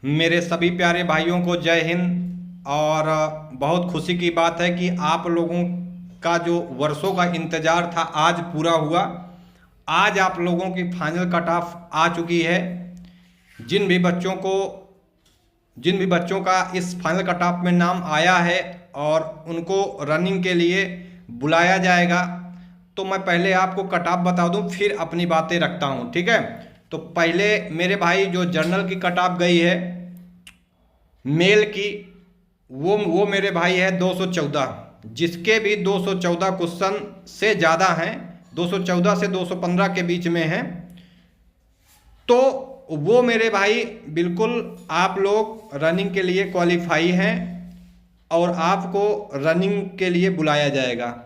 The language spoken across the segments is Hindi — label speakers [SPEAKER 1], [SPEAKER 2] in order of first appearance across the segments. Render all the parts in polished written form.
[SPEAKER 1] मेरे सभी प्यारे भाइयों को जय हिंद। और बहुत खुशी की बात है कि आप लोगों का जो वर्षों का इंतज़ार था आज पूरा हुआ। आज आप लोगों की फाइनल कट ऑफ आ चुकी है। जिन भी बच्चों को जिन भी बच्चों का इस फाइनल कट ऑफ में नाम आया है और उनको रनिंग के लिए बुलाया जाएगा, तो मैं पहले आपको कट ऑफ बता दूं, फिर अपनी बातें रखता हूं, ठीक है। तो पहले मेरे भाई जो जर्नल की कट ऑफ गई है मेल की, वो मेरे भाई है 214। जिसके भी 214 क्वेश्चन से ज़्यादा हैं, 214 से 215 के बीच में हैं, तो वो मेरे भाई बिल्कुल आप लोग रनिंग के लिए क्वालिफाई हैं और आपको रनिंग के लिए बुलाया जाएगा।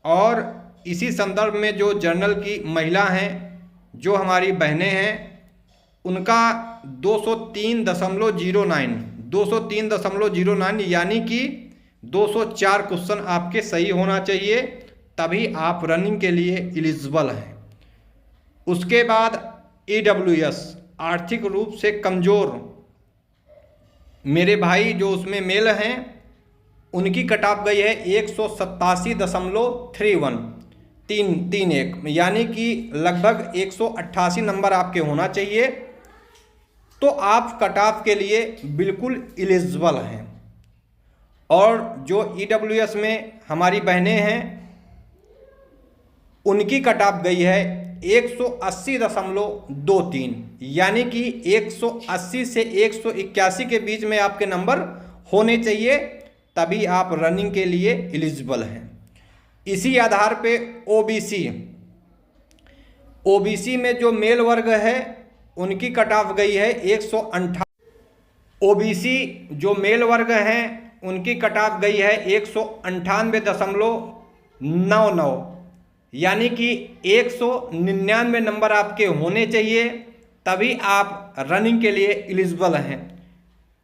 [SPEAKER 1] और इसी संदर्भ में जो जर्नल की महिला हैं, जो हमारी बहनें हैं, उनका 203.09 यानी कि 204 क्वेश्चन आपके सही होना चाहिए, तभी आप रनिंग के लिए एलिजिबल हैं। उसके बाद EWS आर्थिक रूप से कमज़ोर मेरे भाई जो उसमें मेल हैं, उनकी कट ऑफ गई है 187.31 यानी कि लगभग 188 नंबर आपके होना चाहिए, तो आप कट ऑफ के लिए बिल्कुल एलिजिबल हैं। और जो EWS में हमारी बहनें हैं, उनकी कट ऑफ गई है 180.23 यानी कि 180 से 181 के बीच में आपके नंबर होने चाहिए, तभी आप रनिंग के लिए एलिजिबल हैं। इसी आधार पे ओबीसी में जो मेल वर्ग है, उनकी कट ऑफ गई है 158। ओबीसी जो मेल वर्ग हैं, उनकी कट ऑफ गई है 198.99 यानी कि 199 नंबर आपके होने चाहिए, तभी आप रनिंग के लिए एलिजिबल हैं।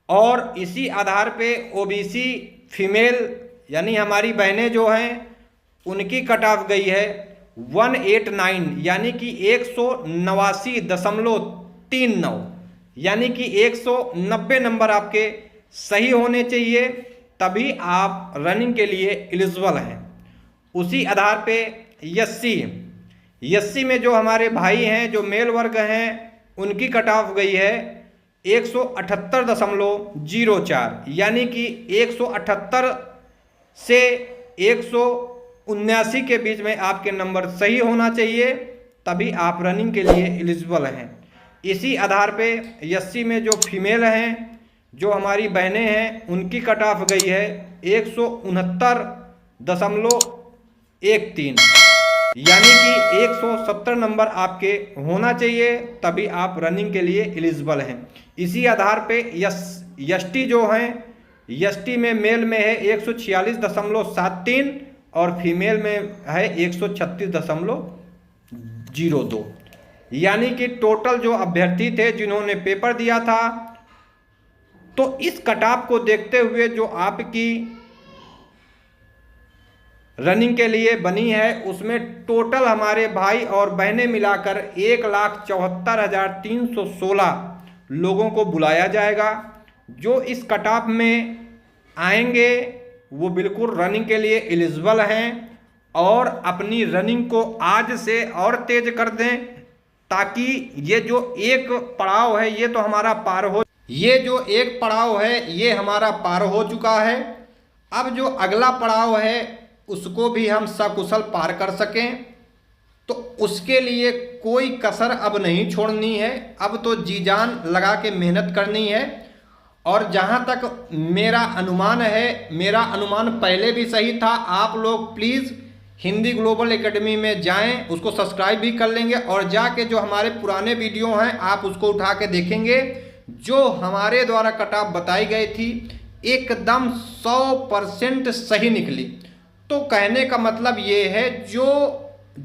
[SPEAKER 1] और इसी आधार पे ओबीसी फीमेल यानी हमारी बहनें जो हैं, उनकी कट ऑफ गई है 189 यानी कि 189.39 यानी कि 190 नंबर आपके सही होने चाहिए, तभी आप रनिंग के लिए एलिजिबल हैं। उसी आधार पे एससी में जो हमारे भाई हैं, जो मेल वर्ग हैं, उनकी कट ऑफ गई है 178.04 यानी कि 178 से 179 के बीच में आपके नंबर सही होना चाहिए, तभी आप रनिंग के लिए एलिजिबल हैं। इसी आधार पे एससी में जो फीमेल हैं, जो हमारी बहनें हैं, उनकी कट ऑफ गई है 169.13 यानी कि 170 नंबर आपके होना चाहिए, तभी आप रनिंग के लिए एलिजिबल हैं। इसी आधार पे एसटी जो हैं, एसटी में मेल में है 146.73 और फीमेल में है 136.02 यानी कि टोटल जो अभ्यर्थी थे जिन्होंने पेपर दिया था, तो इस कट ऑफ को देखते हुए जो आपकी रनिंग के लिए बनी है, उसमें टोटल हमारे भाई और बहनें मिलाकर 1,74,316 लोगों को बुलाया जाएगा। जो इस कट ऑफ में आएंगे वो बिल्कुल रनिंग के लिए एलिजिबल हैं और अपनी रनिंग को आज से और तेज कर दें, ताकि ये जो एक पड़ाव है ये तो हमारा पार हो, ये जो एक पड़ाव है ये हमारा पार हो चुका है। अब जो अगला पड़ाव है उसको भी हम सकुशल पार कर सकें, तो उसके लिए कोई कसर अब नहीं छोड़नी है। अब तो जी जान लगा के मेहनत करनी है। और जहां तक मेरा अनुमान है, मेरा अनुमान पहले भी सही था, आप लोग प्लीज़ हिंदी ग्लोबल एकेडमी में जाएं, उसको सब्सक्राइब भी कर लेंगे और जाके जो हमारे पुराने वीडियो हैं आप उसको उठा के देखेंगे। जो हमारे द्वारा कट ऑफ बताई गई थी एकदम 100% सही निकली। तो कहने का मतलब ये है, जो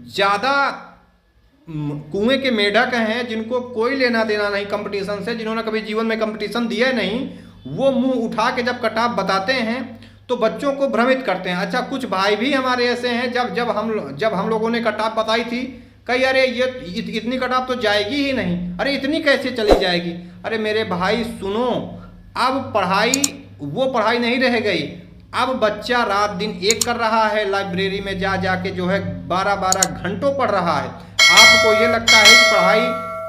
[SPEAKER 1] ज़्यादा कुएं के मेढक हैं, जिनको कोई लेना देना नहीं कंपटीशन से, जिन्होंने कभी जीवन में कंपटीशन दिया नहीं, वो मुंह उठा के जब कट ऑफ बताते हैं तो बच्चों को भ्रमित करते हैं। अच्छा, कुछ भाई भी हमारे ऐसे हैं, जब हम लोगों ने कट ऑफ बताई थी, कही अरे ये इतनी कट ऑफ तो जाएगी ही नहीं, अरे इतनी कैसे चली जाएगी। अरे मेरे भाई सुनो, अब पढ़ाई वो पढ़ाई नहीं रह गई। अब बच्चा रात दिन एक कर रहा है, लाइब्रेरी में जा जाके जो है 12-12 घंटों पढ़ रहा है। आपको ये लगता है कि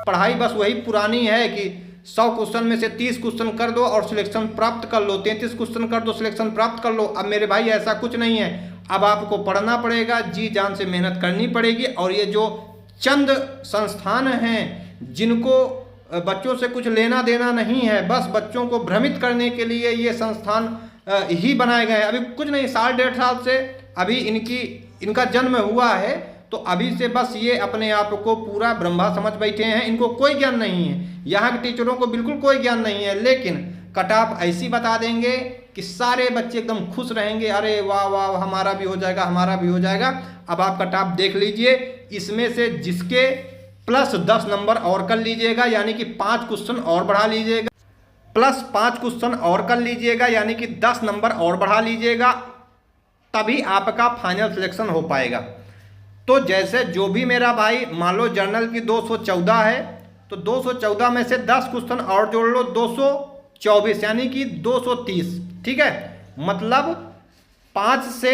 [SPEAKER 1] पढ़ाई बस वही पुरानी है कि 100 क्वेश्चन में से 30 क्वेश्चन कर दो और सिलेक्शन प्राप्त कर लो, 33 क्वेश्चन कर दो सिलेक्शन प्राप्त कर लो। अब मेरे भाई ऐसा कुछ नहीं है। अब आपको पढ़ना पड़ेगा, जी जान से मेहनत करनी पड़ेगी। और ये जो चंद संस्थान हैं जिनको बच्चों से कुछ लेना देना नहीं है, बस बच्चों को भ्रमित करने के लिए ये संस्थान ही बनाए गए हैं। अभी कुछ नहीं, 1.5 साल से अभी इनका जन्म हुआ है, तो अभी से बस ये अपने आप को पूरा ब्रह्मा समझ बैठे हैं। इनको कोई ज्ञान नहीं है, यहाँ के टीचरों को बिल्कुल कोई ज्ञान नहीं है। लेकिन कट ऑफ ऐसी बता देंगे कि सारे बच्चे एकदम खुश रहेंगे, अरे वाह वाह हमारा भी हो जाएगा, हमारा भी हो जाएगा। अब आप कट ऑफ देख लीजिए, इसमें से जिसके प्लस 10 नंबर और कर लीजिएगा, यानी कि 5 क्वेश्चन और बढ़ा लीजिएगा, प्लस 5 क्वेश्चन और कर लीजिएगा, यानी कि 10 नंबर और बढ़ा लीजिएगा, तभी आपका फाइनल सिलेक्शन हो पाएगा। तो जैसे जो भी मेरा भाई मान लो जर्नल की 214 है, तो 214 में से 10 क्वेश्चन और जोड़ लो, 224 यानी कि 230। ठीक है, मतलब 5 से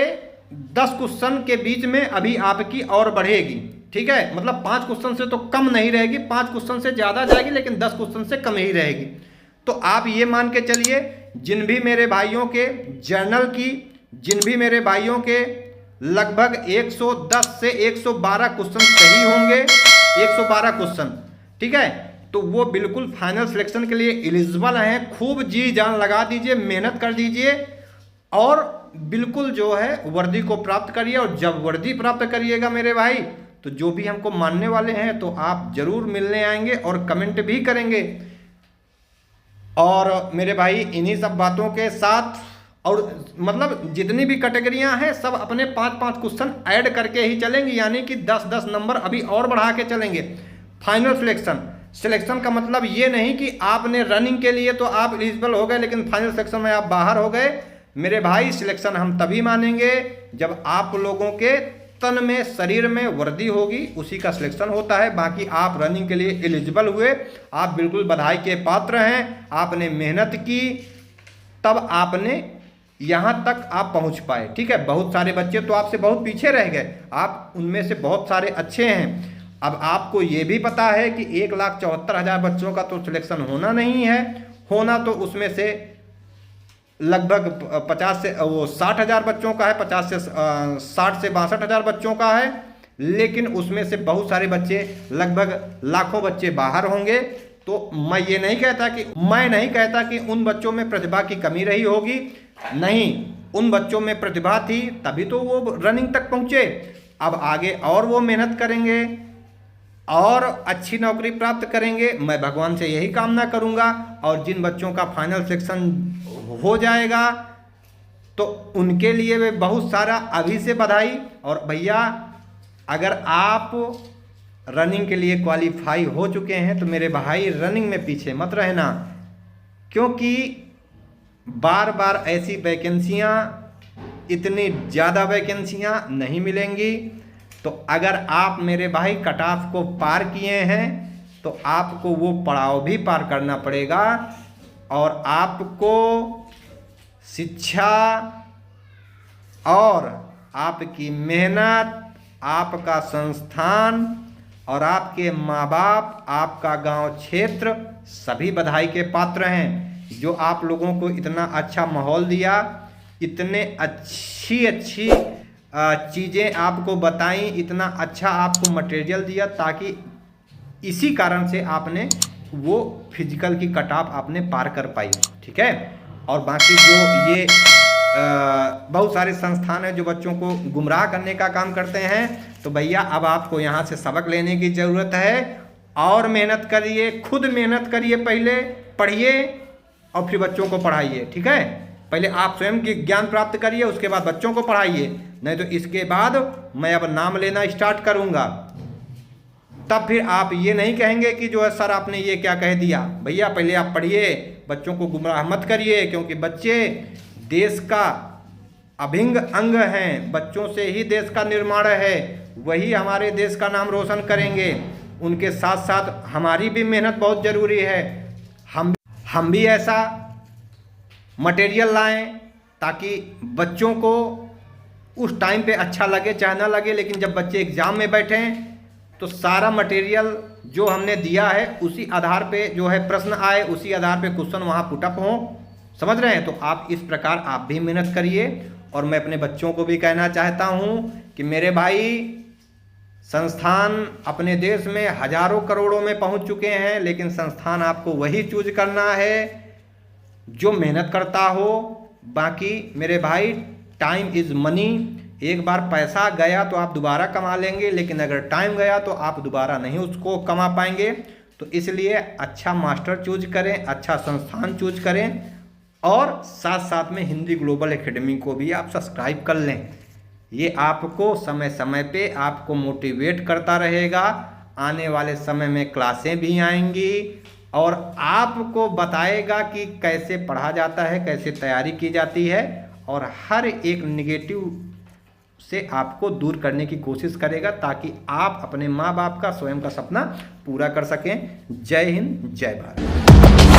[SPEAKER 1] 10 क्वेश्चन के बीच में अभी आपकी और बढ़ेगी। ठीक है, मतलब 5 क्वेश्चन से तो कम नहीं रहेगी, 5 क्वेश्चन से ज़्यादा जाएगी, लेकिन 10 क्वेश्चन से कम ही रहेगी। तो आप ये मान के चलिए, जिन भी मेरे भाइयों के जर्नल की, जिन भी मेरे भाइयों के लगभग 110 से 112 क्वेश्चन सही होंगे, 112 क्वेश्चन, ठीक है, तो वो बिल्कुल फाइनल सिलेक्शन के लिए एलिजिबल हैं। खूब जी जान लगा दीजिए, मेहनत कर दीजिए और बिल्कुल जो है वर्दी को प्राप्त करिए। और जब वर्दी प्राप्त करिएगा मेरे भाई, तो जो भी हमको मानने वाले हैं तो आप जरूर मिलने आएंगे और कमेंट भी करेंगे। और मेरे भाई इन्हीं सब बातों के साथ, और मतलब जितनी भी कैटेगरियां हैं सब अपने 5-5 क्वेश्चन ऐड करके ही चलेंगे, यानी कि 10-10 नंबर अभी और बढ़ा के चलेंगे। फाइनल सिलेक्शन का मतलब ये नहीं कि आपने रनिंग के लिए तो आप एलिजिबल हो गए, लेकिन फाइनल सिलेक्शन में आप बाहर हो गए। मेरे भाई सिलेक्शन हम तभी मानेंगे जब आप लोगों के तन में, शरीर में वर्दी होगी, उसी का सिलेक्शन होता है। बाकी आप रनिंग के लिए एलिजिबल हुए, आप बिल्कुल बधाई के पात्र हैं। आपने मेहनत की, तब आपने यहाँ तक आप पहुँच पाए। ठीक है, बहुत सारे बच्चे तो आपसे बहुत पीछे रह गए, आप उनमें से बहुत सारे अच्छे हैं। अब आपको ये भी पता है कि 1,74,000 बच्चों का तो सिलेक्शन होना नहीं है, होना तो उसमें से लगभग 60,000 बच्चों का है, 60 से 62,000 बच्चों का है। लेकिन उसमें से बहुत सारे बच्चे, लगभग लाखों बच्चे बाहर होंगे। तो मैं नहीं कहता कि उन बच्चों में प्रतिभा की कमी रही होगी, नहीं, उन बच्चों में प्रतिभा थी तभी तो वो रनिंग तक पहुँचे। अब आगे और वो मेहनत करेंगे और अच्छी नौकरी प्राप्त करेंगे, मैं भगवान से यही कामना करूंगा। और जिन बच्चों का फाइनल सिलेक्शन हो जाएगा तो उनके लिए भी बहुत सारा अभी से बधाई। और भैया अगर आप रनिंग के लिए क्वालिफाई हो चुके हैं तो मेरे भाई रनिंग में पीछे मत रहना, क्योंकि बार बार ऐसी वैकेंसियां, इतनी ज़्यादा वैकेंसियां नहीं मिलेंगी। तो अगर आप मेरे भाई कट ऑफ को पार किए हैं तो आपको वो पड़ाव भी पार करना पड़ेगा। और आपको शिक्षा और आपकी मेहनत, आपका संस्थान और आपके माँ बाप, आपका गांव क्षेत्र सभी बधाई के पात्र हैं, जो आप लोगों को इतना अच्छा माहौल दिया, इतने अच्छी चीज़ें आपको बताई, इतना अच्छा आपको मटेरियल दिया, ताकि इसी कारण से आपने वो फिजिकल की कट ऑफ आपने पार कर पाई। ठीक है, और बाकी जो ये बहुत सारे संस्थान हैं जो बच्चों को गुमराह करने का काम करते हैं, तो भैया अब आपको यहाँ से सबक लेने की ज़रूरत है। और मेहनत करिए, खुद मेहनत करिए, पहले पढ़िए और फिर बच्चों को पढ़ाइए। ठीक है, पहले आप स्वयं की ज्ञान प्राप्त करिए, उसके बाद बच्चों को पढ़ाइए। नहीं तो इसके बाद मैं अब नाम लेना स्टार्ट करूँगा, तब फिर आप ये नहीं कहेंगे कि जो है सर आपने ये क्या कह दिया। भैया पहले आप पढ़िए, बच्चों को गुमराह मत करिए, क्योंकि बच्चे देश का अभिन्न अंग हैं, बच्चों से ही देश का निर्माण है, वही हमारे देश का नाम रोशन करेंगे। उनके साथ साथ हमारी भी मेहनत बहुत ज़रूरी है। हम भी ऐसा मटेरियल लाएं ताकि बच्चों को उस टाइम पे अच्छा लगे चाहे ना लगे, लेकिन जब बच्चे एग्ज़ाम में बैठें तो सारा मटेरियल जो हमने दिया है उसी आधार पे जो है प्रश्न आए, उसी आधार पे क्वेश्चन वहाँ पुटअप हो। समझ रहे हैं? तो आप इस प्रकार आप भी मेहनत करिए। और मैं अपने बच्चों को भी कहना चाहता हूँ कि मेरे भाई, संस्थान अपने देश में हजारों करोड़ों में पहुँच चुके हैं, लेकिन संस्थान आपको वही चूज करना है जो मेहनत करता हो। बाकी मेरे भाई, टाइम इज़ मनी। एक बार पैसा गया तो आप दोबारा कमा लेंगे, लेकिन अगर टाइम गया तो आप दोबारा नहीं उसको कमा पाएंगे। तो इसलिए अच्छा मास्टर चूज करें, अच्छा संस्थान चूज करें, और साथ साथ में हिंदी ग्लोबल एकेडमी को भी आप सब्सक्राइब कर लें। ये आपको समय समय पे आपको मोटिवेट करता रहेगा। आने वाले समय में क्लासें भी आएंगी और आपको बताएगा कि कैसे पढ़ा जाता है, कैसे तैयारी की जाती है, और हर एक निगेटिव से आपको दूर करने की कोशिश करेगा ताकि आप अपने माँ बाप का, स्वयं का सपना पूरा कर सकें। जय हिंद, जय भारत।